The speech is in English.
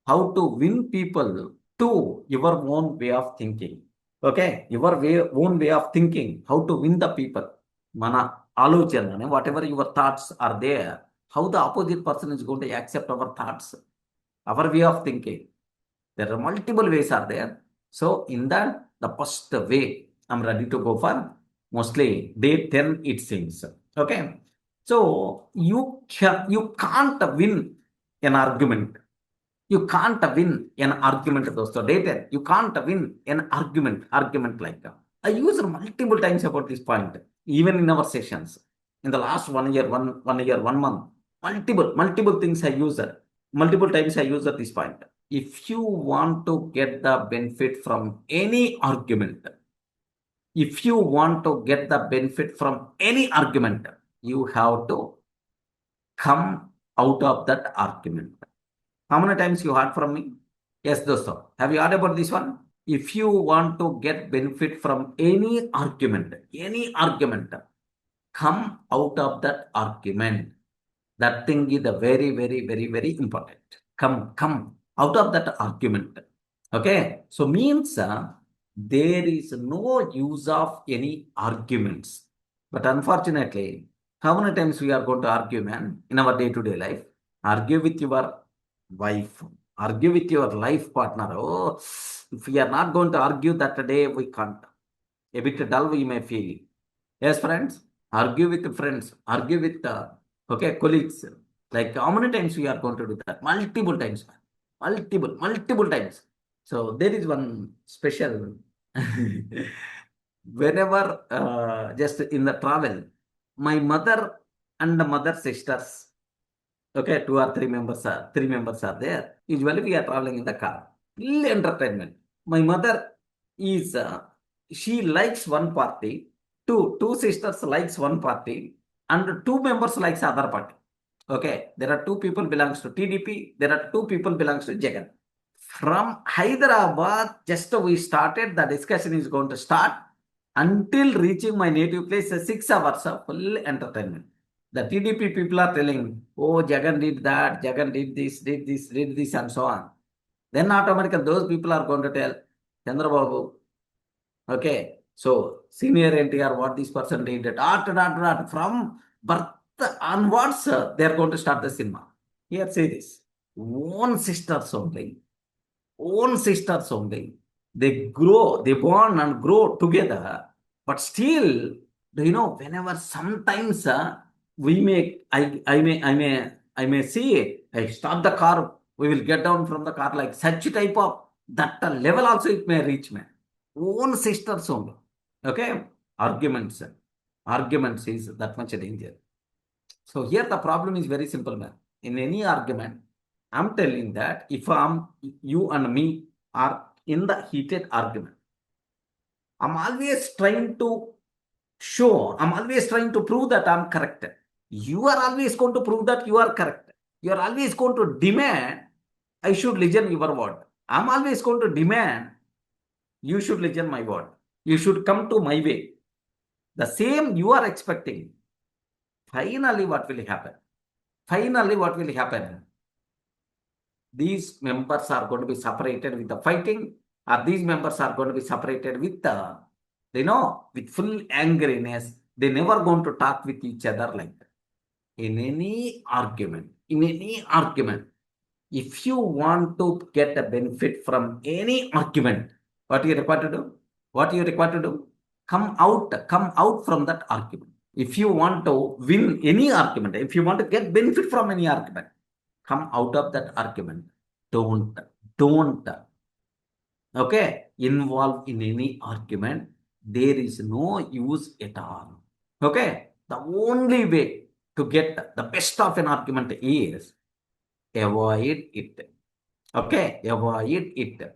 how to win people to your own way of thinking. Okay, own way of thinking, how to win the people. Mana alochana, whatever your thoughts are there, how the opposite person is going to accept our thoughts, our way of thinking. There are multiple ways are there. So in that, the first way, I'm ready to go for mostly day 10, it seems. Okay. So you can't win an argument. You can't win an argument, dosto. Day 10, you can't win an argument like that. I used multiple times about this point, even in our sessions. In the last 1 year, 1 year, 1 month, multiple things I used. Multiple times I used at this point. If you want to get the benefit from any argument, if you want to get the benefit from any argument, you have to come out of that argument. How many times you heard from me? Yes, dosto. Have you heard about this one? If you want to get benefit from any argument, come out of that argument. That thing is the very important. Come out of that argument. Okay. So means there is no use of any arguments. But unfortunately, how many times we are going to argue, man, in our day-to-day life? Argue with your wife, argue with your life partner. Oh, if we are not going to argue that day, we can't. A bit dull we may feel. Yes, friends, argue with friends, argue with okay colleagues. Like how many times we are going to do that? Multiple times, multiple times. So there is one special. Whenever just in the travel, my mother and the mother sisters, okay, 3 members are there. Usually we are traveling in the car. Full entertainment. My mother is she likes one party, two sisters likes one party, and 2 members likes other party. Okay, there are 2 people belongs to TDP. There are 2 people belongs to Jagan. From Hyderabad, just we started. The discussion is going to start until reaching my native place. 6 hours of full entertainment. The TDP people are telling, oh, Jagan did that, Jagan did this, and so on. Then automatically those people are going to tell, Chandrababu, okay, so senior NTR, what this person did, from birth onwards, they are going to start the cinema. Here, say this. Own sisters only. They grow, they born and grow together, but still, whenever sometimes I may see it. I stop the car, we will get down from the car like such type of that level also it may reach, man. Own sisters only. Okay? Arguments. Arguments is that much danger. So here the problem is very simple, man. In any argument, I'm telling that if you and me are in the heated argument, I'm always trying to I'm always trying to prove that I'm correct. You are always going to prove that you are correct. You are always going to demand I should listen your word. I'm always going to demand you should listen my word. You should come to my way. The same you are expecting. Finally, what will happen? These members are going to be separated with the fighting, or these members are going to be separated with the, with full angriness. They never going to talk with each other like that. In any argument, if you want to get a benefit from any argument, what you require to do? Come out from that argument. If you want to win any argument, if you want to get benefit from any argument, come out of that argument. Don't, okay, involve in any argument. There is no use at all. Okay, the only way to get the best of an argument is avoid it. Okay, avoid it.